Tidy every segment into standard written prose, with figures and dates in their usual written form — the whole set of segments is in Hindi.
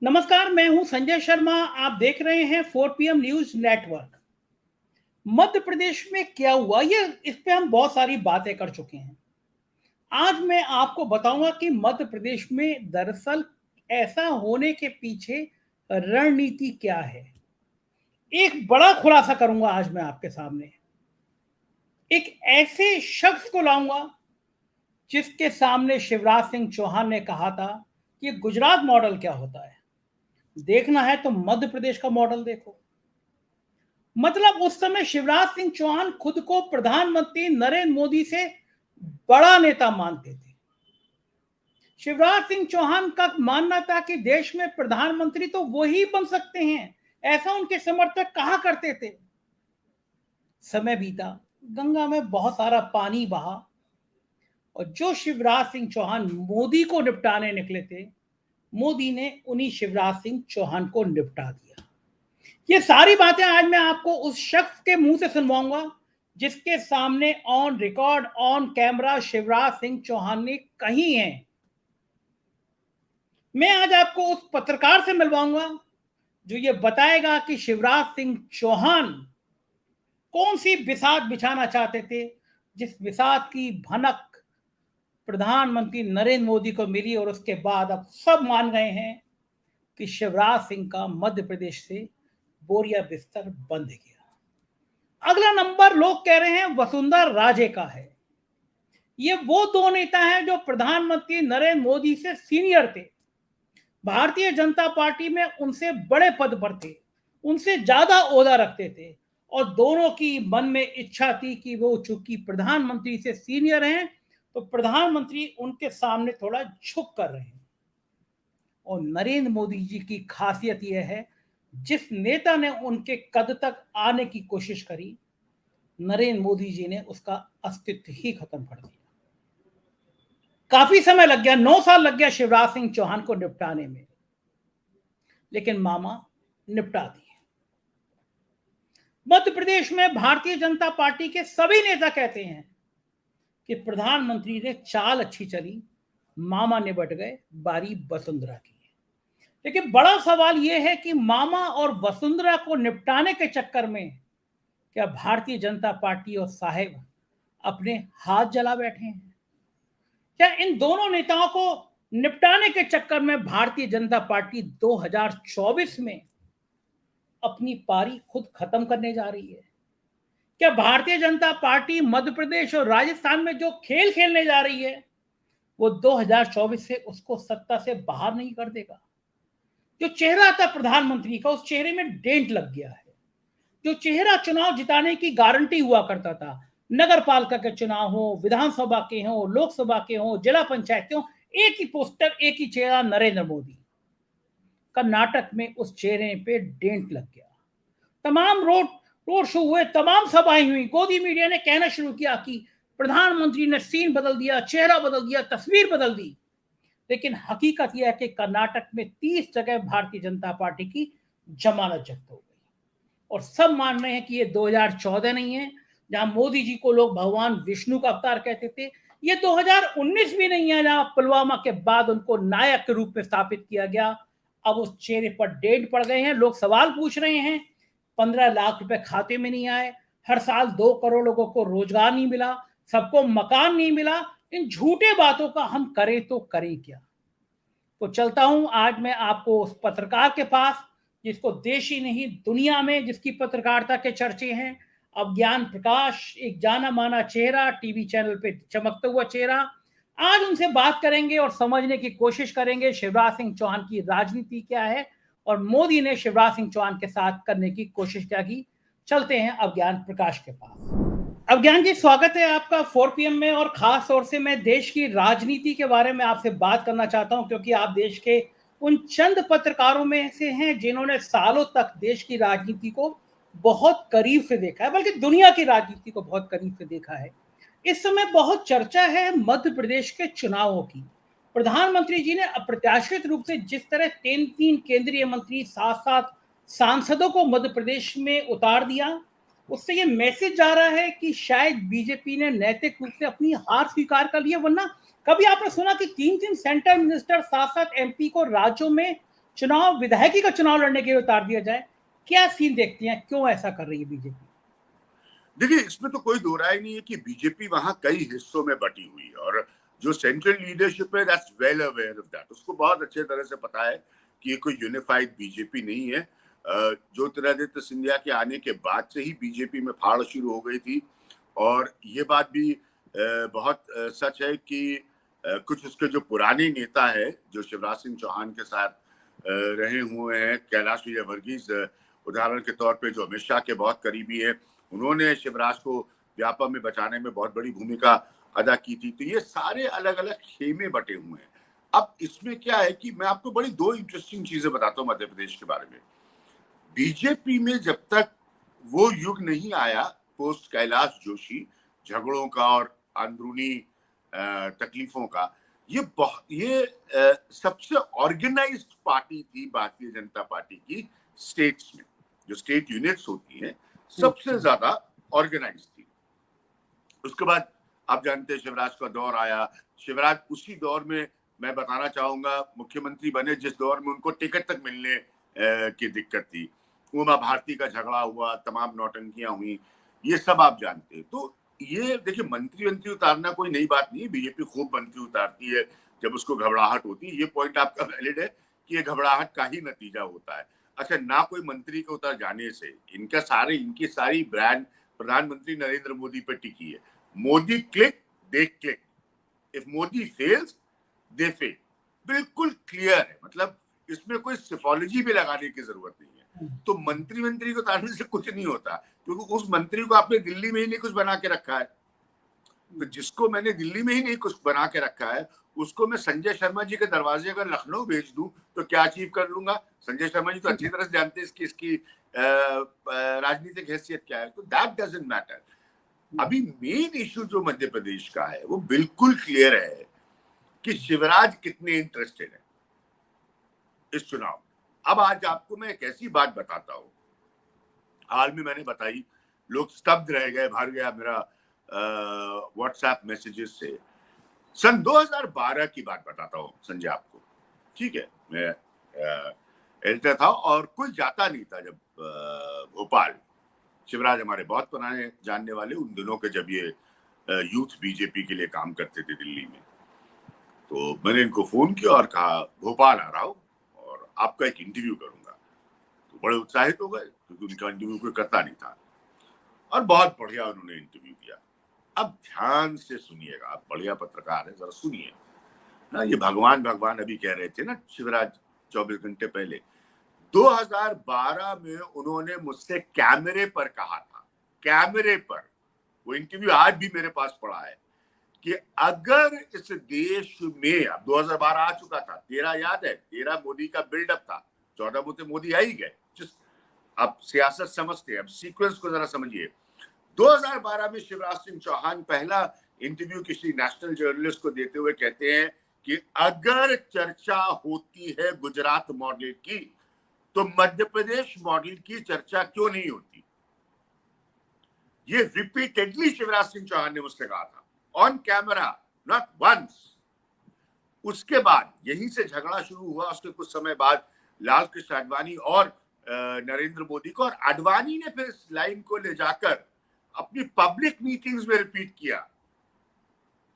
नमस्कार, मैं हूं संजय शर्मा। आप देख रहे हैं 4 PM news network. Madhya Pradesh में क्या हुआ, ये इस पे हम बहुत सारी बातें कर चुके हैं। आज मैं आपको बताऊंगा कि मध्य प्रदेश में दरअसल ऐसा होने के पीछे रणनीति क्या है। एक बड़ा खुलासा करूंगा आज मैं आपके सामने। एक ऐसे शख्स को लाऊंगा जिसके सामने शिवराज सिंह चौहान ने कहा था कि गुजरात मॉडल क्या होता है। देखना है तो मध्य प्रदेश का मॉडल देखो। मतलब उस समय शिवराज सिंह चौहान खुद को प्रधानमंत्री नरेंद्र मोदी से बड़ा नेता मानते थे। शिवराज सिंह चौहान का मानना था कि देश में प्रधानमंत्री तो वही बन सकते हैं, ऐसा उनके समर्थक कहा करते थे। समय बीता, गंगा में बहुत सारा पानी बहा और जो शिवराज सिंह चौहान मोदी को निपटाने निकले थे, मोदी ने उन्हीं शिवराज सिंह चौहान को निपटा दिया। ये सारी बातें आज मैं आपको उस शख्स के मुंह से सुनवाऊंगा जिसके सामने on record on camera Shivraj Singh Chouhan ने कही हैं। मैं आज आपको उस पत्रकार से मिलवाऊंगा जो ये बताएगा कि शिवराज सिंह चौहान कौन सी बिसात बिछाना चाहते थे, जिस बिसात की भनक प्रधानमंत्री नरेंद्र मोदी को मिली और उसके बाद अब सब मान गए हैं कि शिवराज सिंह का मध्य प्रदेश से बोरिया बिस्तर बंद गया। अगला नंबर लोग कह रहे हैं वसुंधरा राजे का है। ये वो दो नेता हैं जो प्रधानमंत्री नरेंद्र मोदी से सीनियर थे, भारतीय जनता पार्टी में उनसे बड़े पद पर थे, उनसे ज्यादा ओहदा रखते थे और दोनों की मन में इच्छा थी कि वो चूंकि प्रधानमंत्री से सीनियर हैं तो प्रधानमंत्री उनके सामने थोड़ा झुक कर रहे हैं। और नरेंद्र मोदी जी की खासियत यह है, जिस नेता ने उनके कद तक आने की कोशिश करी, नरेंद्र मोदी जी ने उसका अस्तित्व ही खत्म कर दिया। काफी समय लग गया, 9 साल लग गया शिवराज सिंह चौहान को निपटाने में, लेकिन मामा निपटा दिए। मध्य प्रदेश में भारतीय जनता पार्टी के सभी नेता कहते हैं कि प्रधानमंत्री ने चाल अच्छी चली, मामा निपट गए, बारी वसुंधरा की। लेकिन बड़ा सवाल यह है कि मामा और वसुंधरा को निपटाने के चक्कर में क्या भारतीय जनता पार्टी और साहेब अपने हाथ जला बैठे हैं? क्या इन दोनों नेताओं को निपटाने के चक्कर में भारतीय जनता पार्टी 2024 में अपनी पारी खुद खत्म करने जा रही है? क्या भारतीय जनता पार्टी मध्य प्रदेश और राजस्थान में जो खेल खेलने जा रही है वो 2024 से उसको सत्ता से बाहर नहीं कर देगा? जो चेहरा था प्रधानमंत्री का, उस चेहरे में डेंट लग गया है। जो चेहरा चुनाव जिताने की गारंटी हुआ करता था, नगर पालिका के चुनाव हो, विधानसभा के हो, लोकसभा के हो, जिला पंचायत के हो, एक ही पोस्टर, एक ही चेहरा नरेंद्र मोदी। कर्नाटक में उस चेहरे पे डेंट लग गया। तमाम रोड शो हुए, तमाम सभाएं हुई, गोदी मीडिया ने कहना शुरू किया कि प्रधानमंत्री ने सीन बदल दिया, चेहरा बदल दिया, तस्वीर बदल दी। लेकिन हकीकत यह है कि कर्नाटक में 30 जगह भारतीय जनता पार्टी की जमानत जब्त हो गई और सब मान रहे हैं कि ये 2014 नहीं है जहां मोदी जी को लोग भगवान विष्णु का अवतार कहते थे। ये 2019 भी नहीं है जहां पुलवामा के बाद उनको नायक के रूप में स्थापित किया गया। अब उस चेहरे पर डेंट पड़ गए हैं। लोग सवाल पूछ रहे हैं, 15 लाख रुपए खाते में नहीं आए, हर साल 2 करोड़ लोगों को रोजगार नहीं मिला, सबको मकान नहीं मिला। इन झूठे बातों का हम करें तो करें क्या? तो चलता हूं आज मैं आपको उस पत्रकार के पास जिसको देश ही नहीं दुनिया में जिसकी पत्रकारिता के चर्चे हैं, अज्ञान प्रकाश, एक जाना माना चेहरा, टीवी चैनल पे चमकता हुआ चेहरा। आज उनसे बात करेंगे और समझने की कोशिश करेंगे शिवराज सिंह चौहान की राजनीति क्या है और मोदी ने शिवराज सिंह चौहान के साथ करने की कोशिश क्या की। चलते हैं अज्ञान प्रकाश के पास। अज्ञान जी, स्वागत है आपका 4 PM में। और खास तौर से मैं देश की राजनीति के बारे में आपसे बात करना चाहता हूं क्योंकि आप देश के उन चंद पत्रकारों में से हैं जिन्होंने सालों तक देश की राजनीति को बहुत करीब से देखा है, बल्कि दुनिया की राजनीति को बहुत करीब से देखा है। इस समय बहुत चर्चा है मध्य प्रदेश के चुनावों की। प्रधानमंत्री जी ने अप्रत्याशित रूप से जिस तरह 3 केंद्रीय मंत्री, 7 सांसदों को मध्य प्रदेश में उतार दिया, उससे ये मैसेज जा रहा है कि शायद बीजेपी ने नैतिक रूप से अपनी हार स्वीकार कर ली है। वरना कभी आपने सुना कि 3 सेंट्रल मिनिस्टर, 7 MP को राज्यों में चुनाव, विधायकी का चुनाव लड़ने के लिए उतार दिया जाए। क्या सीन देखते हैं, क्यों ऐसा कर रही है बीजेपी? देखिए, इसमें तो कोई दो राय नहीं है कि बीजेपी वहां कई हिस्सों में बटी हुई है, और जो सेंट्रल लीडरशिप है that's well aware of that. उसको बहुत अच्छे तरह से पता है कि ये कोई यूनिफाइड बीजेपी नहीं है। ज्योतिरादित्य सिंधिया के आने के बाद से ही बीजेपी में फाड़ शुरू हो गई थी, और ये बात भी बहुत सच है कि कुछ उसके जो पुराने नेता है जो शिवराज सिंह चौहान के साथ रहे हुए हैं, कैलाश विजयवर्गीय उदाहरण के तौर पे, जो अमित शाह के बहुत करीबी है, उन्होंने शिवराज को व्यापा में बचाने में बहुत बड़ी भूमिका अदा की थी। तो ये सारे अलग अलग खेमे बटे हुए हैं। अब इसमें क्या है कि मैं आपको बड़ी दो इंटरेस्टिंग चीजें बताता हूँ मध्य प्रदेश के बारे में। बीजेपी में जब तक वो युग नहीं आया पोस्ट कैलाश जोशी, झगड़ों का और अंदरूनी तकलीफों का, ये सबसे ऑर्गेनाइज्ड पार्टी थी भारतीय जनता पार्टी की स्टेट्स में। जो स्टेट यूनिट्स होती हैं सबसे ज्यादा ऑर्गेनाइज थी। उसके बाद आप जानते हैं शिवराज का दौर आया। शिवराज उसी दौर में, मैं बताना चाहूंगा, मुख्यमंत्री बने जिस दौर में उनको टिकट तक मिलने की दिक्कत थी। उमा भारती का झगड़ा हुआ, तमाम नौटंकियां हुई, ये सब आप जानते हैं। तो ये देखिए, मंत्री उतारना कोई नई बात नहीं है। बीजेपी खूब मंत्री उतारती है जब उसको घबराहट होती है। ये पॉइंट आपका वैलिड है कि ये घबराहट का ही नतीजा होता है। अच्छा, ना कोई मंत्री के उतर जाने से इनकी सारी ब्रांड प्रधानमंत्री नरेंद्र मोदी पर टिकी है। Modi click, they click. If Modi fails, they fail. बिल्कुल क्लियर है। मतलब इसमें कोई सिफोलॉजी भी लगाने की जरूरत नहीं है। तो मंत्री को उतारने से कुछ नहीं होता, क्योंकि उस मंत्री को आपने दिल्ली में ही नहीं कुछ बना के रखा है। तो जिसको मैंने दिल्ली में ही नहीं कुछ बना के रखा है, उसको मैं संजय शर्मा जी के दरवाजे अगर लखनऊ भेज दूं तो क्या अचीव कर लूंगा? संजय शर्मा जी तो अच्छी तरह से जानते हैं इसकी राजनीतिक हैसियत क्या है। तो दैट डजंट मैटर। अभी मेन इश्यू जो मध्य प्रदेश का है वो बिल्कुल क्लियर है कि शिवराज कितने इंटरेस्टेड है इस चुनाव। अब आज आपको मैं एक ऐसी बात बताता हूं, हाल में मैंने बताई, लोग स्तब्ध रह गए, भर गया मेरा व्हाट्सएप मैसेजेस से। सन 2012 की बात बताता हूँ संजय आपको, ठीक है? मैं एडिटर था और कोई जाता नहीं था जब भोपाल। शिवराज हमारे बहुत पुराने जानने वाले, उन दिनों के जब ये यूथ बीजेपी के लिए काम करते थे दिल्ली में। तो मैंने इनको फोन किया और कहा भोपाल आ रहा हूँ और आपका एक इंटरव्यू करूंगा। तो बड़े उत्साहित हो गए क्योंकि उनका इंटरव्यू कोई करता नहीं था, और बहुत बढ़िया उन्होंने इंटरव्यू दिया। अब ध्यान से सुनिएगा, आप बढ़िया पत्रकार हैं, जरा सुनिए ना। ये भगवान अभी कह रहे थे ना शिवराज 24 घंटे पहले। 2012 में उन्होंने मुझसे कैमरे पर कहा था, कैमरे पर, वो इंटरव्यू आज भी मेरे पास पड़ा है, कि अगर इस देश में, अब 2012 आ चुका था, 13 याद है, 13 मोदी का बिल्डअप था, 14 में तो मोदी आ ही गए। अब सियासत समझते हैं, अब सीक्वेंस को जरा समझिए। 2012 में शिवराज सिंह चौहान पहला इंटरव्यू किसी नेशनल जर्नलिस्ट को देते हुए कहते हैं कि अगर चर्चा होती है गुजरात मॉडल की तो मध्य प्रदेश मॉडल की चर्चा क्यों नहीं होती। ये रिपीटेडली शिवराज सिंह चौहान ने मुझसे कहा था, ऑन कैमरा, नॉट वंस। उसके बाद यहीं से झगड़ा शुरू हुआ। उसके कुछ समय बाद लाल कृष्ण आडवाणी और नरेंद्र मोदी को, और आडवाणी ने फिर इस लाइन को ले जाकर अपनी पब्लिक मीटिंग्स में रिपीट किया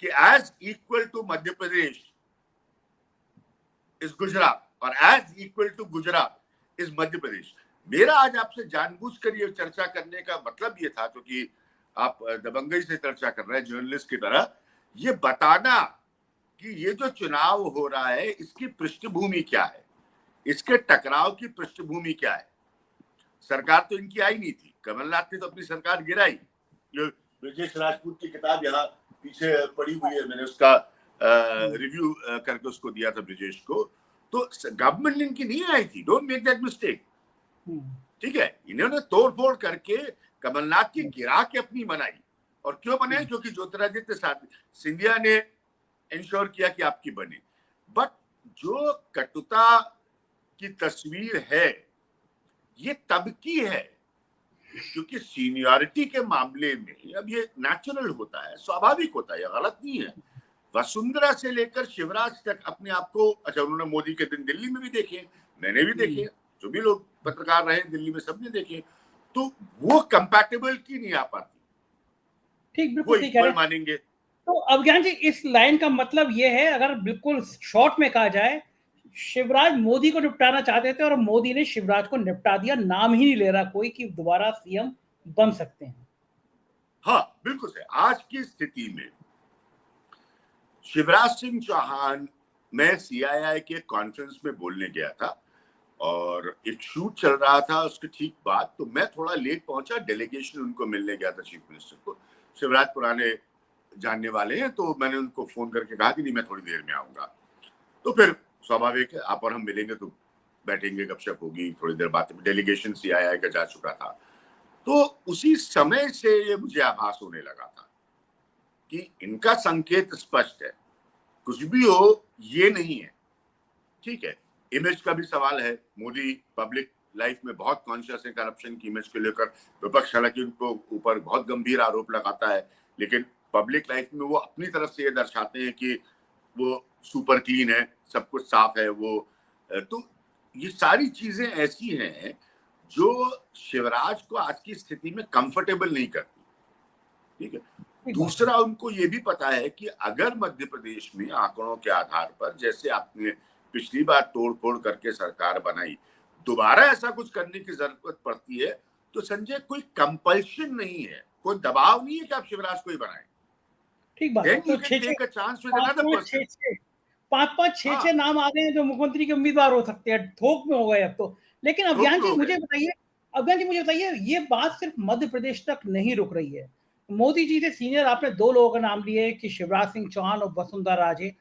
कि as equal to Madhya Pradesh is Gujarat और as equal to Gujarat is Madhya Pradesh. मेरा आज आपसे जानबूझकर ये चर्चा करने का मतलब ये था, क्योंकि आप दबंगई से चर्चा कर रहे हैं जर्नलिस्ट की तरह, ये बताना कि ये जो चुनाव हो रहा है इसकी पृष्ठभूमि क्या है, इसके टकराव की पृष्ठभूमि क्या है। सरकार तो इनकी आई नहीं थी, कमलनाथ ने तो अपनी सरकार गिराई। ब्रजेश राजपूत की किताब यहाँ पीछे पड़ी हुई है, मैंने उसका रिव्यू करके उसको दिया था ब्रजेश को। तो गवर्नमेंट इनकी नहीं आई थी, डोंट मेक दैट मिस्टेक, ठीक है? इन्होंने तोड़ फोड़ करके कमलनाथ की गिरा के अपनी बनाई। और क्यों बनाई? क्योंकि ज्योतिरादित्य सिंधिया ने इंश्योर किया कि आपकी बने। बट जो कटुता की तस्वीर है ये तब की है क्योंकि सीनियरिटी के मामले में अब ये नेचुरल होता है, स्वाभाविक होता है, ये गलत नहीं है। वसुंधरा से लेकर शिवराज तक अपने आप को, अच्छा उन्होंने मोदी के दिन दिल्ली में भी देखे मैंने भी देखे, जो भी लोग पत्रकार रहे दिल्ली में सबने देखे, तो वो कंपैटिबिलिटी नहीं आ पाती। ठीक, बिल्कुल ठीक कह रहे हैं मानेंगे। तो अभिज्ञान जी, इस लाइन का मतलब ये है, अगर बिल्कुल शॉर्ट में कहा जाए, शिवराज मोदी को निपटाना चाहते थे और मोदी ने शिवराज को निपटा दिया, नाम ही नहीं ले रहा कोई कि दोबारा सीएम बन सकते हैं। हाँ बिल्कुल सही। आज की स्थिति में शिवराज सिंह चौहान, मैं सीआईआई के कॉन्फ्रेंस में बोलने गया था और एक शूट चल रहा था उसके ठीक बाद, तो मैं थोड़ा लेट पहुंचा, डेलीगेशन उनको मिलने गया था चीफ मिनिस्टर को। शिवराज पुराने जानने वाले हैं, तो मैंने उनको फोन करके कहा कि नहीं मैं थोड़ी देर में आऊंगा। तो फिर स्वाभाविक है, आप और हम मिलेंगे तो बैठेंगे, गपशप होगी, थोड़ी देर बाद डेलीगेशन सीआईआई का जा चुका था। तो उसी समय से ये मुझे आभास होने लगा था कि इनका संकेत स्पष्ट है, कुछ भी हो ये नहीं है। ठीक है, इमेज का भी सवाल है, मोदी पब्लिक लाइफ में बहुत कॉन्शियस है करप्शन की इमेज को लेकर। विपक्ष हालांकि उनको ऊपर बहुत गंभीर आरोप लगाता है, लेकिन पब्लिक लाइफ में वो अपनी तरफ से ये दर्शाते हैं कि वो सुपर क्लीन है, सब कुछ साफ है वो। तो ये सारी चीजें ऐसी हैं जो शिवराज को आज की स्थिति में कंफर्टेबल नहीं करती। ठीक है, दूसरा उनको ये भी पता है कि अगर मध्य प्रदेश में आंकड़ों के आधार पर, जैसे आपने पिछली बार तोड़ फोड़ करके सरकार बनाई, दोबारा ऐसा कुछ करने की जरूरत पड़ती है, तो संजय कोई कंपल्शन नहीं है, कोई दबाव नहीं है कि आप शिवराज को ही बनाएं। ठीक बात है। तो 5-5 6-6 नाम आ गए हैं जो मुख्यमंत्री के उम्मीदवार हो सकते हैं, थोक में हो गए अब तो। लेकिन अभिज्ञान जी मुझे बताइए, ये बात सिर्फ मध्य प्रदेश तक नहीं रुक रही है। मोदी जी से सीनियर आपने 2 लोगों का नाम लिए कि शिवराज सिंह चौहान और वसुंधरा राजे।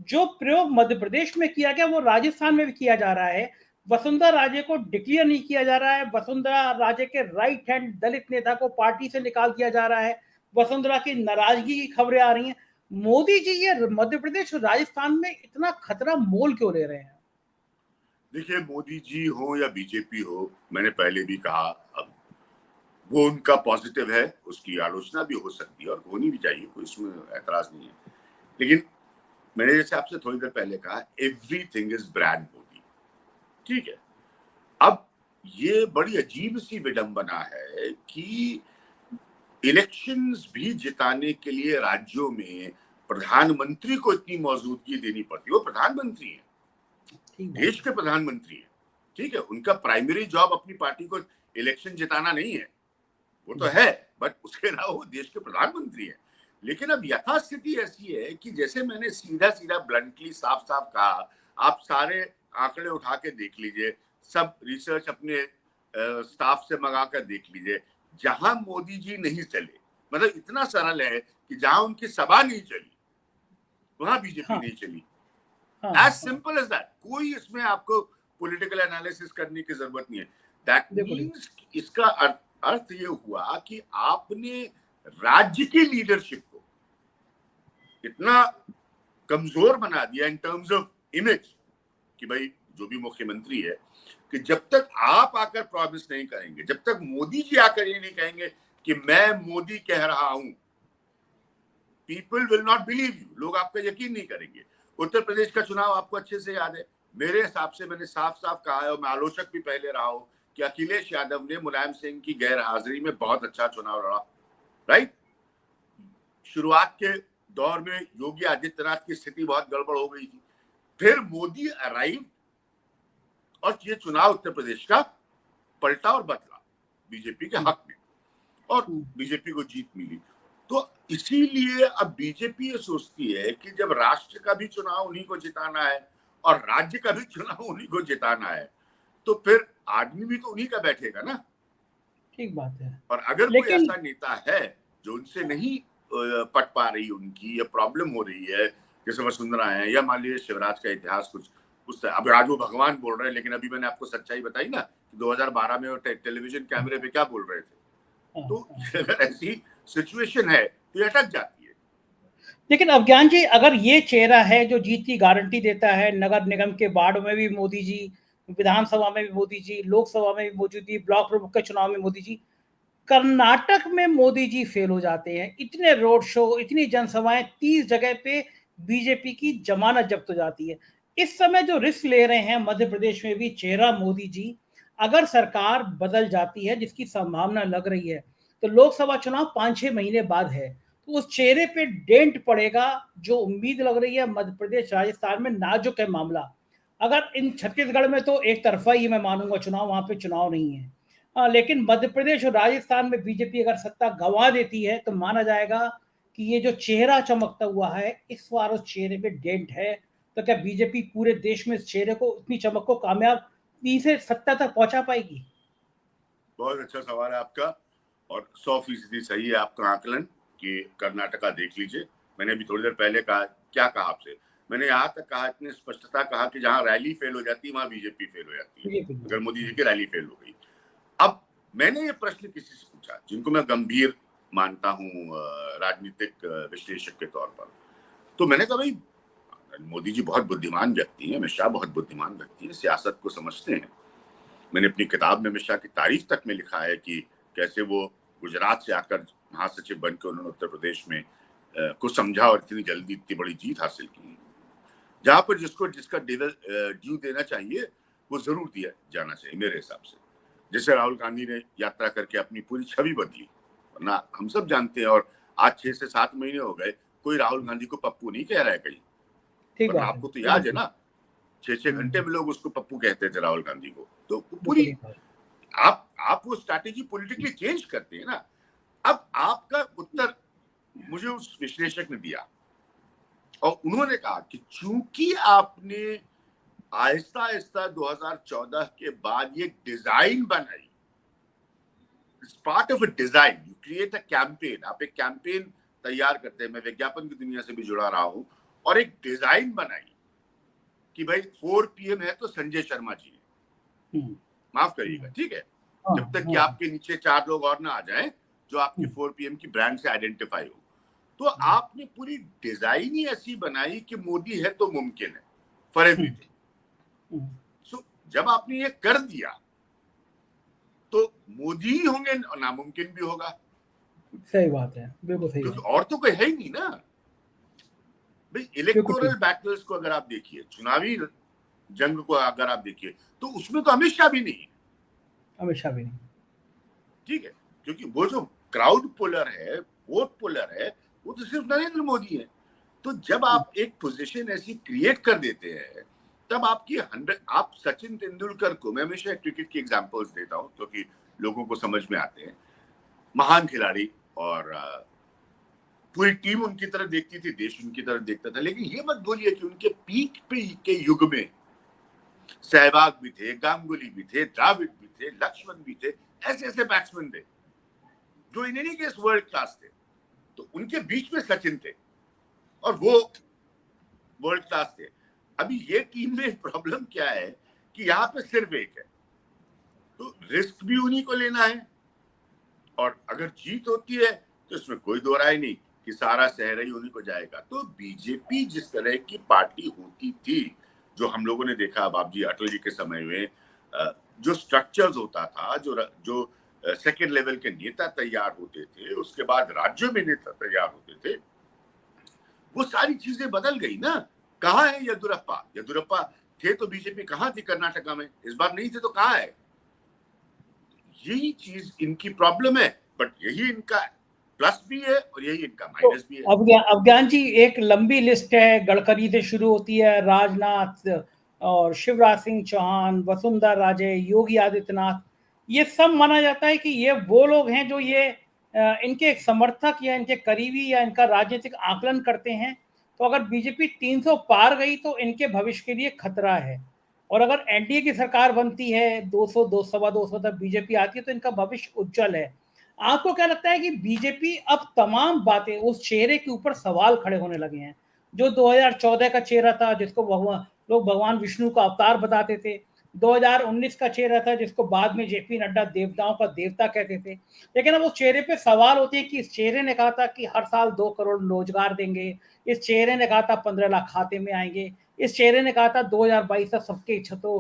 जो प्रयोग मध्य प्रदेश में किया गया वो राजस्थान में भी किया जा रहा है। वसुंधरा राजे को डिक्लेयर नहीं किया जा रहा है, वसुंधरा राजे के राइट हैंड दलित नेता को पार्टी से निकाल दिया जा रहा है, वसुंधरा की नाराजगी की खबरें आ रही हैं। मोदी जी ये मध्य प्रदेश और राजस्थान में इतना खतरा मोल क्यों ले रहे हैं? देखिए, मोदी जी हो या बीजेपी हो, मैंने पहले भी कहा, अब वो उनका पॉजिटिव है, उसकी आलोचना भी हो सकती है और होनी भी चाहिए, कोई इसमें ऐतराज नहीं है। लेकिन मैंने जैसे आपसे थोड़ी देर पहले कहा, एवरीथिंग इज ब्रांड मोदी। ठीक है, अब ये बड़ी अजीब सी विडंबना है कि इलेक्शंस भी जिताने के लिए राज्यों में प्रधानमंत्री को इतनी मौजूदगी देनी पड़ती है। वो प्रधानमंत्री है, देश के प्रधानमंत्री है। ठीक है, उनका प्राइमरी जॉब अपनी पार्टी को इलेक्शन जिताना नहीं है, वो तो है, बट उसके अलावा वो देश के प्रधानमंत्री है। लेकिन अब यथास्थिति ऐसी है कि जैसे मैंने सीधा सीधा ब्लंटली साफ साफ कहा, आप सारे आंकड़े उठा के देख लीजिए, सब रिसर्च अपने स्टाफ से मंगा कर देख लीजिए, जहां मोदी जी नहीं चले, मतलब इतना सरल है कि जहां उनकी सभा नहीं चली वहां बीजेपी नहीं चली। As simple as that. कोई इसमें आपको पॉलिटिकल एनालिसिस करने की जरूरत नहीं है। दैट मीन्स इसका अर्थ ये हुआ कि आपने राज्य की लीडरशिप को इतना कमजोर बना दिया इन टर्म्स ऑफ इमेज कि भाई जो भी मुख्यमंत्री है, कि जब तक आप आकर प्रॉमिस नहीं करेंगे, जब तक मोदी जी आकर ये नहीं कहेंगे कि मैं मोदी कह रहा हूं, people will not believe you, लोग आपका यकीन नहीं करेंगे। उत्तर प्रदेश का चुनाव आपको अच्छे से याद है, मेरे हिसाब से मैंने साफ साफ कहा है और मैं आलोचक भी पहले रहा हूं कि अखिलेश यादव ने मुलायम सिंह की गैर हाजिरी में बहुत अच्छा चुनाव लड़ा। राइट, शुरुआत के दौर में योगी आदित्यनाथ की स्थिति बहुत गड़बड़ हो गई थी, फिर मोदी अराइव और ये चुनाव उत्तर प्रदेश का पलटा और बदला बीजेपी के हक में, और बीजेपी को जीत मिली। तो इसीलिए अब बीजेपी ये सोचती है कि जब राष्ट्र का भी चुनाव उन्हीं को जिताना है और राज्य का भी चुनाव उन्हीं को जिताना है, तो फिर आदमी भी तो उन्हीं का बैठेगा ना। ठीक बात है। और अगर कोई ऐसा नेता है जो उनसे नहीं पट पा रही, उनकी ये प्रॉब्लम हो रही है, जैसे वसुंधरा है या मान लीजिए शिवराज का इतिहास कुछ उस, अब आज वो भगवान बोल रहे हैं, लेकिन अभी मैंने आपको सच्चाई बताई ना कि 2012 में वो टेलीविजन कैमरे पे क्या बोल रहे थे। तो अगर ऐसी सिचुएशन है तो अटक जाती है। लेकिन अभिज्ञान जी, अगर ये चेहरा है जो जीत की गारंटी देता है, नगर निगम के वार्ड में भी मोदी जी, विधानसभा में भी मोदी जी, लोकसभा में भी मोदी जी, ब्लॉक प्रमुख के चुनाव में मोदी जी, कर्नाटक में मोदी जी फेल हो जाते हैं, इतने रोड शो, इतनी जनसभाएं, 30 जगह पे बीजेपी की जमानत जब्त हो जाती है, इस समय जो रिस्क ले रहे हैं मध्य प्रदेश में भी चेहरा मोदी जी, अगर सरकार बदल जाती है जिसकी संभावना लग रही है, तो लोकसभा चुनाव 5-6 महीने बाद है, तो उस चेहरे पे डेंट पड़ेगा। जो उम्मीद लग रही है मध्य प्रदेश राजस्थान में नाजुक है मामला। अगर इन छत्तीसगढ़ में तो एक तरफा ही मैं मानूंगा चुनाव, वहां पे चुनाव नहीं है। लेकिन मध्य प्रदेश और राजस्थान में बीजेपी अगर सत्ता गंवा देती है तो माना जाएगा कि ये जो चेहरा चमकता हुआ है इस बार उस चेहरे पे डेंट है। तो क्या बीजेपी पूरे देश में इस चेहरे को, इतनी चमक को कामयाबी से सत्ता तक पहुंचा पाएगी? बहुत अच्छा सवाल है आपका और 100% सही है आपका आकलन कि कर्नाटका देख लीजिए। मैंने अभी थोड़ी देर पहले कहा, क्या कहा आपसे, मैंने यहाँ तक कहा, इतनी स्पष्टता कहा कि जहां रैली फेल हो जाती है वहां बीजेपी फेल हो जाती है, अगर मोदी जी की रैली फेल हो गई। अब मैंने ये प्रश्न किसी से पूछा जिनको मैं गंभीर मानता हूँ राजनीतिक विश्लेषक के तौर पर, तो मैंने कहा भाई मोदी जी बहुत बुद्धिमान व्यक्ति हैं, अमित शाह बहुत बुद्धिमान व्यक्ति है, सियासत को समझते हैं। मैंने अपनी किताब में अमित शाह की तारीफ तक में लिखा है कि कैसे वो गुजरात से आकर महासचिव बनकर उन्होंने उत्तर प्रदेश में कुछ समझा और इतनी जल्दी इतनी बड़ी जीत हासिल की। जहां पर जिसका ड्यू देना चाहिए वो जरूर दिया जाना चाहिए मेरे हिसाब से। जैसे राहुल गांधी ने यात्रा करके अपनी पूरी छवि बदली, वरना हम सब जानते हैं, और आज 6 से 7 महीने हो गए कोई राहुल गांधी को पप्पू नहीं कह रहा है कहीं, वरना आपको तो याद है ना 6-6 घंटे में लोग उसको पप्पू कहते थे राहुल गांधी को। तो पूरी आप वो स्ट्रैटेजी पॉलिटिकली चेंज करते हैं ना। अब आपका उत्तर मुझे उस विश्लेषक ने दिया और उन्होंने कहा कि चूंकि आपने आहिस्ता आहिस्ता 2014 के बाद ये डिजाइन बनाई, it's part of a design, you create a campaign, आप एक कैंपेन तैयार करते हैं। मैं विज्ञापन की दुनिया से भी जुड़ा रहा हूं, और एक डिजाइन बनाई कि भाई 4 PM है तो संजय शर्मा जी है, माफ करिएगा, ठीक है, जब तक कि आपके नीचे 4 लोग और ना आ जाएं जो आपके 4 PM की ब्रांड से आइडेंटिफाई हो। तो आपने पूरी डिजाइन ही ऐसी बनाई कि मोदी है तो मुमकिन है, फॉर एवरीथिंग। सो जब आपने ये कर दिया तो मोदी ही होंगे और नामुमकिन भी होगा। सही बात है, बिल्कुल सही, क्योंकि और तो कोई है ही नहीं ना भाई। इलेक्टोरल बैटल्स को अगर आप देखिए, चुनावी जंग को अगर आप देखिए, तो उसमें तो अमित शाह भी नहीं, ठीक है, क्योंकि वो जो क्राउड पुलर है, वोट पुलर है, वो तो सिर्फ नरेंद्र मोदी है। तो जब आप एक पोजीशन ऐसी क्रिएट कर देते हैं, तब आपकी 100, आप सचिन तेंदुलकर को, मैं हमेशा क्रिकेट की एग्जांपल्स देता हूं क्योंकि लोगों को समझ में आते हैं, महान खिलाड़ी, और पूरी टीम उनकी तरफ देखती थी, देश उनकी तरफ देखता था। लेकिन ये मत बोलिए कि उनके पीक पे के युग में सहवाग भी थे, गांगुली भी थे, द्राविड भी थे, लक्ष्मण भी थे, ऐसे ऐसे बैट्समैन थे जो in any case world class थे। तो उनके बीच में सचिन थे और वो वर्ल्ड क्लास थे। अभी ये टीम में प्रॉब्लम क्या है कि यहाँ पे सिर्फ एक है, तो रिस्क भी उन्हीं को लेना है, और अगर जीत होती है तो इसमें कोई दो राय नहीं कि सारा सहरा ही उन्हीं को जाएगा। तो बीजेपी जिस तरह की पार्टी होती थी, जो हम लोगों ने देखा बाबू जी अटल जी के समय में, जो स्ट्रक्चर्स होता था, जो सेकेंड लेवल के नेता तैयार होते थे, उसके बाद राज्यों में नेता तैयार होते थे, वो सारी चीजें बदल गई ना। कहाँ है येदुरप्पा? येदुरप्पा थे तो बीजेपी कहाँ थी कर्नाटका में? इस बार नहीं थे तो कहाँ है? यही चीज इनकी प्रॉब्लम है, बट यही इनका प्लस भी है और यही इनका माइनस भी है। अज्ञान जी, एक लंबी लिस्ट है, गडकरी से शुरू होती है, राजनाथ और शिवराज सिंह चौहान, वसुंधरा राजे, योगी आदित्यनाथ, ये सब माना जाता है कि ये वो लोग हैं जो ये इनके एक समर्थक या इनके करीबी या इनका राजनीतिक आकलन करते हैं। तो अगर बीजेपी 300 पार गई तो इनके भविष्य के लिए खतरा है, और अगर एनडीए की सरकार बनती है 200 200 तक बीजेपी आती है तो इनका भविष्य उज्जवल है। आपको क्या लगता है कि बीजेपी अब तमाम बातें, उस चेहरे के ऊपर सवाल खड़े होने लगे हैं जो 2014 का चेहरा था जिसको लोग भगवान विष्णु का अवतार बताते थे, 2019 का चेहरा था जिसको बाद में जेपी नड्डा देवताओं का देवता कहते थे, लेकिन अब उस चेहरे पे सवाल होते हैं कि इस चेहरे ने कहा था कि हर साल 2 करोड़ रोजगार देंगे, इस चेहरे ने कहा था 15 लाख खाते में आएंगे, इस चेहरे ने कहा था 2022 तक सबके छतों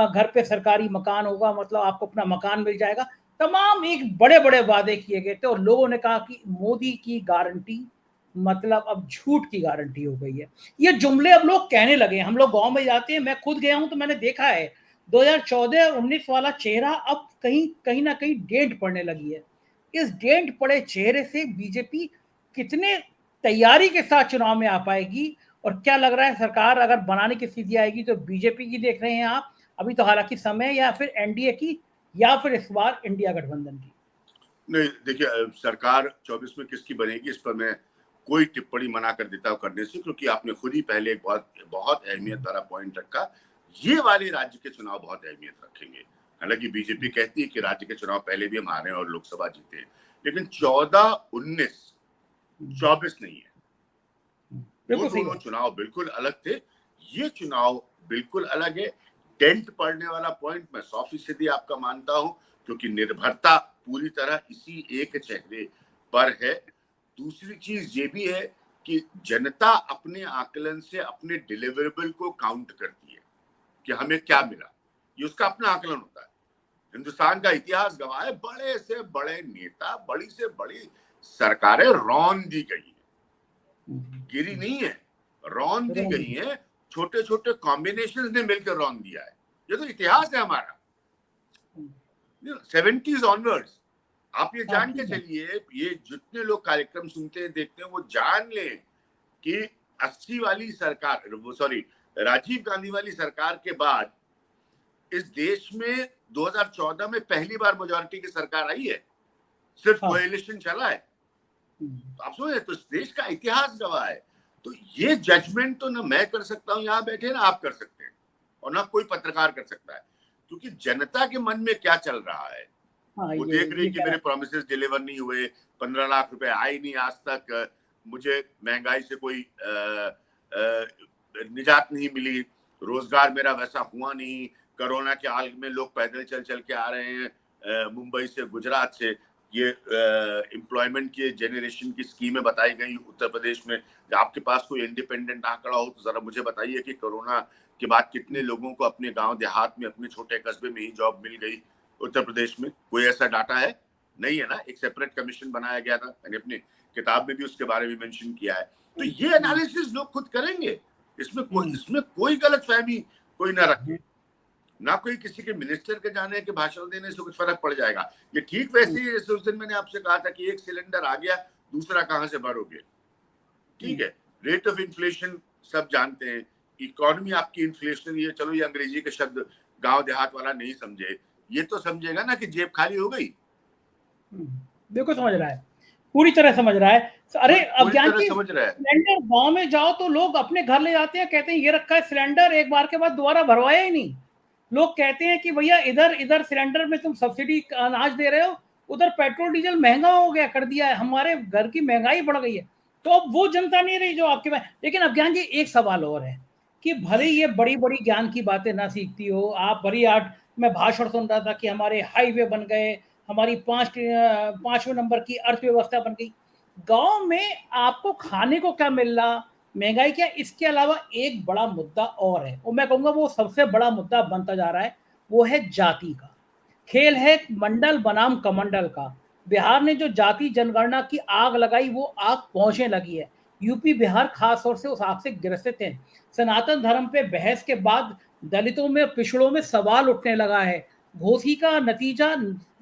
घर पे सरकारी मकान होगा, मतलब आपको अपना मकान मिल जाएगा। तमाम एक बड़े बड़े वादे किए गए थे और लोगों ने कहा कि मोदी की गारंटी मतलब अब झूठ की गारंटी हो गई है। ये जुमले अब लोग कहने लगे। हम लोग गांव में जाते हैं, मैं खुद गया हूं तो मैंने देखा है 2014 और 19 वाला चेहरा अब कहीं ना कहीं डेंट पड़ने लगी है। इस डेंट पड़े चेहरे से बीजेपी कितने तैयारी के साथ चुनाव में आ पाएगी, और क्या लग रहा है सरकार अगर बनाने की स्थिति आएगी तो बीजेपी की देख रहे हैं आप अभी तो, हालांकि समय, या फिर एनडीए की, या फिर इस बार इंडिया गठबंधन की? नहीं देखिए, सरकार 24 में किसकी बनेगी इस पर मैं कोई टिप्पणी मना कर देता हूं करने से, क्योंकि आपने खुद ही पहले एक बहुत बहुत अहमियत वाला पॉइंट रखा। ये वाले राज्य के चुनाव बहुत अहमियत रखेंगे। हालांकि बीजेपी कहती है कि राज्य के चुनाव पहले भी हम हारे और लोकसभा जीते हैं, लेकिन 14, 19, 24 नहीं है। वो दोनों चुनाव बिल्कुल अलग थे, ये चुनाव बिल्कुल अलग है। डेंट पड़ने वाला पॉइंट मैं 100% आपका मानता हूं, क्योंकि निर्भरता पूरी तरह इसी एक चेहरे पर है। दूसरी चीज ये भी है कि जनता अपने आकलन से अपने डिलीवरेबल को काउंट करती है कि हमें क्या मिला, ये उसका अपना आकलन होता है। हिंदुस्तान का इतिहास गवाह है, बड़े से बड़े नेता, बड़ी से बड़ी सरकारें रौन दी गई है, गिरी नहीं है, रौन दी गई है। छोटे छोटे कॉम्बिनेशन ने मिलकर रौन दिया है। ये तो इतिहास है हमारा 70s ऑनवर्ड्स। आप ये जान के चलिए, ये जितने लोग कार्यक्रम सुनते हैं देखते हैं वो जान लें कि 80 वाली सरकार, सॉरी राजीव गांधी वाली सरकार के बाद इस देश में 2014 में पहली बार मेजॉरिटी की सरकार आई है, सिर्फ कोएलिशन चला है। आप समझे, तो इस देश का इतिहास गवाह है। तो ये जजमेंट तो ना मैं कर सकता हूं यहाँ बैठे, ना आप कर सकते हैं, और ना कोई पत्रकार कर सकता है, क्योंकि जनता के मन में क्या चल रहा है वो देख रही कि मेरे प्रोमिसेस डिलीवर नहीं हुए, 15 लाख रुपए आए नहीं आज तक, मुझे महंगाई से कोई निजात नहीं मिली, रोजगार मेरा वैसा हुआ नहीं, कोरोना के हाल में लोग पैदल चल चल के आ रहे हैं मुंबई से, गुजरात से। ये एम्प्लॉयमेंट की जेनरेशन की स्कीमें बताई गई उत्तर प्रदेश में। आपके पास कोई इंडिपेंडेंट आंकड़ा हो तो जरा मुझे बताइए कि कोरोना के बाद कितने लोगों को अपने गांव देहात में, अपने छोटे कस्बे में ही जॉब मिल गई उत्तर प्रदेश में। कोई ऐसा डाटा है? नहीं है ना। एक सेपरेट कमीशन बनाया गया था, मैंने अपनी किताब में भी उसके बारे में मेंशन किया है। तो ये एनालिसिस लोग खुद करेंगे, इसमें कोई गलत फहमी कोई ना रखे, ना कोई किसी के मिनिस्टर के जाने के भाषण देने से कुछ फर्क पड़ जाएगा। ये ठीक वैसे ही जैसे उस दिन मैंने आपसे कहा था कि एक सिलेंडर आ गया, दूसरा कहां से भरोगे। ठीक है, रेट ऑफ इन्फ्लेशन सब जानते हैं, इकोनॉमी आपकी इन्फ्लेशनरी है। चलो ये अंग्रेजी के शब्द गांव देहात वाला नहीं समझे, ये तो समझेगा ना कि जेब खाली हो गई। बिल्कुल समझ रहा है, पूरी तरह समझ रहा है। अरे अब ज्ञान की सिलेंडर गांव में जाओ तो लोग अपने घर ले जाते हैं, कहते हैं ये रखा है सिलेंडर, एक बार के बाद दोबारा भरवाया ही नहीं। लोग कहते हैं कि भैया इधर सिलेंडर में तुम सब्सिडी अनाज दे रहे हो, उधर पेट्रोल डीजल महंगा हो गया कर दिया है, हमारे घर की महंगाई बढ़ गई है। तो अब वो जनता नहीं रही जो आपके पास। लेकिन अब ज्ञान जी एक सवाल और है कि भले ये बड़ी बड़ी ज्ञान की बातें ना सीखती हो आप, बड़ी आर्ट मैं भाषण सुन रहा था कि हमारे हाईवे बन गए, हमारी 5वें नंबर की अर्थव्यवस्था बन गई। गांव में आपको खाने को क्या मिल रहा, महंगाई क्या, इसके अलावा एक बड़ा मुद्दा और है, और मैं कहूंगा वो सबसे बड़ा मुद्दा बनता जा रहा है, वो है जाति का खेल है, मंडल बनाम कमंडल का। बिहार ने जो जाति जनगणना की आग लगाई वो आग पहुंचने लगी है। यूपी बिहार खास तौर से उस आग से ग्रसित है। सनातन धर्म पे बहस के बाद दलितों में, पिछड़ों में सवाल उठने लगा है। घोसी का नतीजा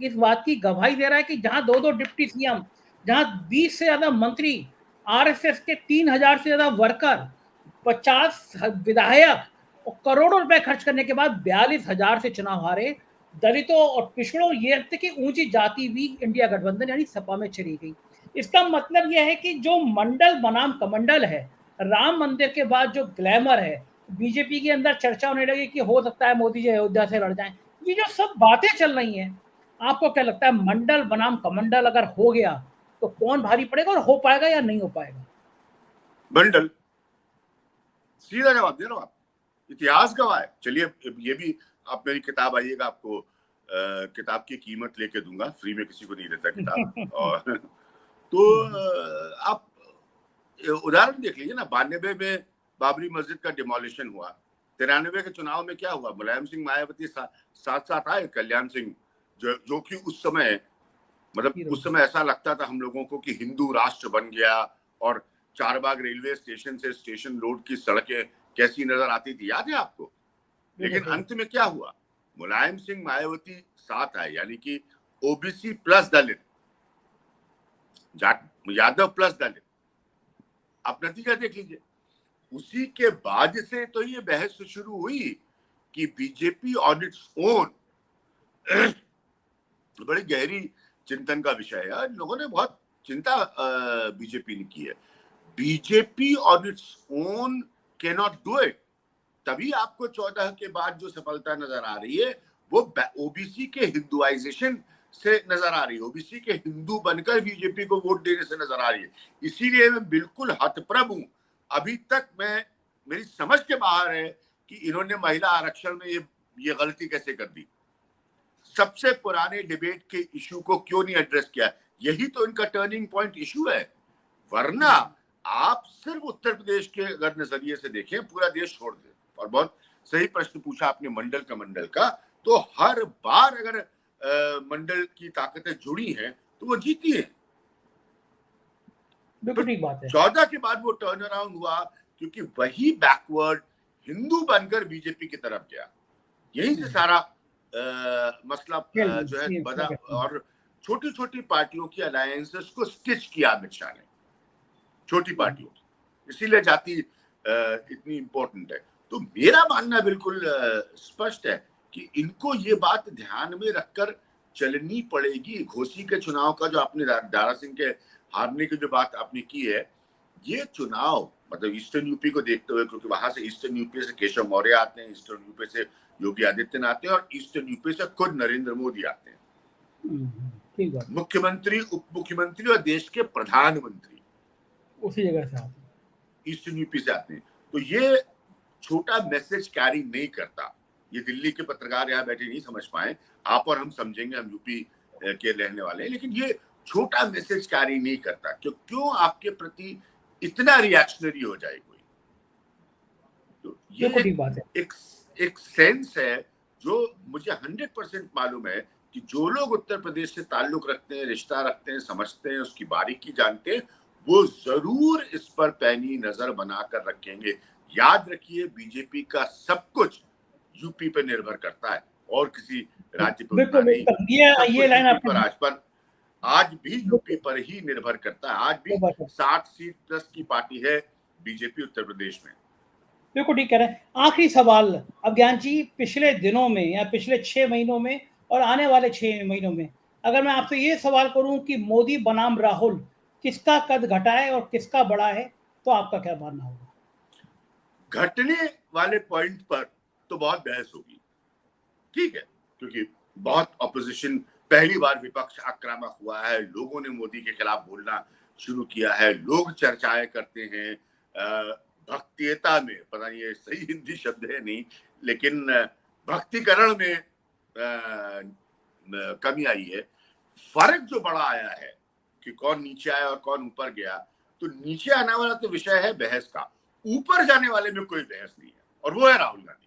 इस बात की गवाही दे रहा है कि जहां 2 डिप्टी सीएम, जहां 20 से ज्यादा मंत्री, आरएसएस के 3000 से ज्यादा वर्कर, 50 विधायक और करोड़ों रुपए खर्च करने के बाद 42,000 से चुनाव हारे, दलितों और पिछड़ों, ये की ऊंची जाति भी इंडिया गठबंधन यानी सपा में चली गई। इसका मतलब यह है कि जो मंडल बनाम कमंडल है, राम मंदिर के बाद जो ग्लैमर है, बीजेपी के अंदर चर्चा होने लगी कि हो सकता है मोदी जी अयोध्या से लड़ जाएं, ये जो सब बातें चल रही हैं, आपको क्या लगता है मंडल बनाम कमंडल अगर हो गया तो कौन भारी पड़ेगा, और हो पाएगा या नहीं हो पाएगा? मंडल, सीधा जवाब दे रहा हूं, आप इतिहास गवाह है। चलिए ये भी, आप मेरी किताब आइएगा, आपको किताब की कीमत लेके दूंगा, फ्री में किसी को नहीं देता किताब। और तो आप उदाहरण देख लीजिए ना, 92 में बाबरी मस्जिद का डिमोलिशन हुआ, 93 के चुनाव में क्या हुआ, मुलायम सिंह मायावती साथ साथ आए, कल्याण सिंह जो कि उस समय, मतलब उस समय ऐसा लगता था हम लोगों को कि हिंदू राष्ट्र बन गया और चारबाग रेलवे स्टेशन से स्टेशन रोड की सड़कें कैसी नजर आती थी, याद है आपको? लेकिन अंत में क्या हुआ? मुलायम सिंह मायावती साथ आए, यानी कि ओबीसी प्लस दलित, यादव प्लस दलित। आप नतीजा देख लीजिए। उसी के बाद से तो ये बहस शुरू हुई कि बीजेपी ऑन इट्स ओन, बड़ी गहरी चिंतन का विषय है, लोगों ने बहुत चिंता बीजेपी ने की है। BJP on its own can not do it. तभी आपको 14 के बाद जो सफलता नजर आ रही है वो ओबीसी के हिंदुआइजेशन से नजर आ रही है, ओबीसी के हिंदू बनकर बीजेपी को वोट देने से नजर आ रही है। इसीलिए मैं बिल्कुल हतप्रभ हूं। अभी तक मेरी समझ के बाहर है कि इन्होंने महिला आरक्षण में ये गलती कैसे कर दी। सबसे पुराने डिबेट के इशू को क्यों नहीं एड्रेस किया? यही तो इनका टर्निंग पॉइंट इशू है। वरना आप सिर्फ उत्तर प्रदेश के अगर नजरिए से देखें, पूरा देश छोड़ दें। और बहुत सही प्रश्न पूछा आपने मंडल का, तो हर बार अगर मंडल की ताकतें जुड़ी हैं तो वो जीती है। बिल्कुल बात है। 14 के बाद वो टर्न अराउंड हुआ क्योंकि वही बैकवर्ड हिंदू बनकर बीजेपी की तरफ गया। यही से सारा मसला जो है बना। और छोटी छोटी पार्टियों की अलायंसेस को स्टिच किया अमित शाह ने, छोटी पार्टियों की, इसीलिए जाति इतनी इंपॉर्टेंट है। तो मेरा मानना बिल्कुल स्पष्ट है कि इनको ये बात ध्यान में रखकर चलनी पड़ेगी। घोसी के चुनाव का जो आपने दारा सिंह के हारने की जो बात आपने की है, ये चुनाव मतलब ईस्टर्न यूपी को देखते हुए, क्योंकि वहां से ईस्टर्न यूपी से केशव मौर्य आते हैं, ईस्टर्न यूपी से योगी आदित्यनाथ आते हैं और ईस्टर्न यूपी से खुद नरेंद्र मोदी आते हैं। मुख्यमंत्री, उप मुख्यमंत्री और देश के प्रधानमंत्री उसी जगह से आते हैं, ईस्टर्न यूपी से आते हैं। तो ये छोटा मैसेज कैरी नहीं करता। ये दिल्ली के पत्रकार यहाँ बैठे नहीं समझ पाए, आप और हम समझेंगे, हम यूपी के रहने वाले हैं, लेकिन ये छोटा मैसेज कैरी नहीं करता। क्यों आपके प्रति इतना रिएक्शनरी हो जाए कोई? तो ये एक सेंस है जो मुझे 100% मालूम है कि जो लोग उत्तर प्रदेश से ताल्लुक रखते हैं, रिश्ता रखते हैं, समझते हैं, उसकी बारीकी जानते हैं, वो जरूर इस पर पैनी नजर बनाकर रखेंगे। याद रखिए, बीजेपी का सब कुछ यूपी पे निर्भर करता है और किसी राज्य पर नहीं। ये लाइन पर आज भी यूपी पर ही निर्भर करता है। आज भी 60 सीट प्लस की पार्टी है बीजेपी उत्तर प्रदेश में। बिल्कुल ठीक कह रहे हैं। आखिरी सवाल अज्ञान जी, पिछले दिनों में या पिछले 6 महीनों में और आने वाले 6 महीनों में अगर मैं आपसे ये सवाल करूं कि मोदी बनाम राहुल किसका कद घटा है और किसका बड़ा है, तो आपका क्या मानना होगा? घटने वाले पॉइंट पर तो बहुत बहस होगी, ठीक है, क्योंकि बहुत ऑपोजिशन, पहली बार विपक्ष आक्रामक हुआ है, लोगों ने मोदी के खिलाफ बोलना शुरू किया है, लोग चर्चाएं करते हैं, भक्तियता में, पता नहीं ये सही हिंदी शब्द है नहीं, लेकिन भक्तिकरण में कमी आई है। फर्क जो बड़ा आया है कि कौन नीचे आया और कौन ऊपर गया, तो नीचे आने वाला तो विषय है बहस का, ऊपर जाने वाले में कोई बहस नहीं है, और वो है राहुल गांधी।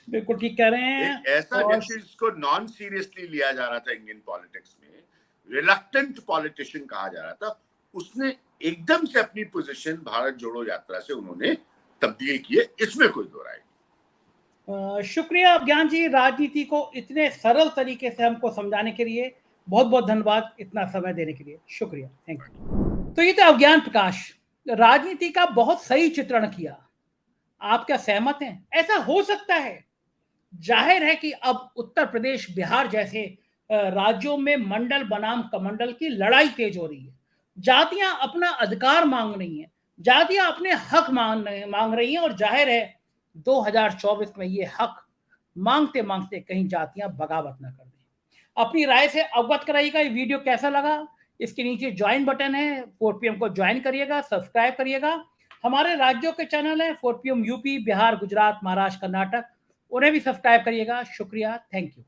बिल्कुल ठीक कह रहे हैं। एक ऐसा व्यक्ति जिसको नॉन सीरियसली लिया जा रहा था इंडियन पॉलिटिक्स में, रिलक्टेंट पॉलिटिशियन कहा जा रहा था, उसने एकदम से अपनी पोजीशन भारत जोड़ो यात्रा से उन्होंने तब्दील की है, इसमें कोई दो राय नहीं। शुक्रिया अज्ञान जी, राजनीति को इतने सरल तरीके से हमको समझाने के लिए बहुत बहुत धन्यवाद, इतना समय देने के लिए शुक्रिया, थैंक यू। तो ये तो अज्ञान प्रकाश, राजनीति का बहुत सही चित्रण किया। आप क्या सहमत हैं? ऐसा हो सकता है, जाहिर है कि अब उत्तर प्रदेश, बिहार जैसे राज्यों में मंडल बनाम कमंडल की लड़ाई तेज हो रही है। जातियां अपना अधिकार मांग रही हैं, जातियां अपने हक मांग रही हैं, और जाहिर है 2024 में ये हक मांगते मांगते कहीं जातियां बगावत ना कर दें। अपनी राय से अवगत कराइएगा। ये वीडियो कैसा लगा, इसके नीचे ज्वाइन बटन है, 4 PM को ज्वाइन करिएगा, सब्सक्राइब करिएगा। हमारे राज्यों के चैनल है 4 PM यूपी, बिहार, गुजरात, महाराष्ट्र, कर्नाटक, उन्हें भी सब्सक्राइब करिएगा। शुक्रिया, थैंक यू।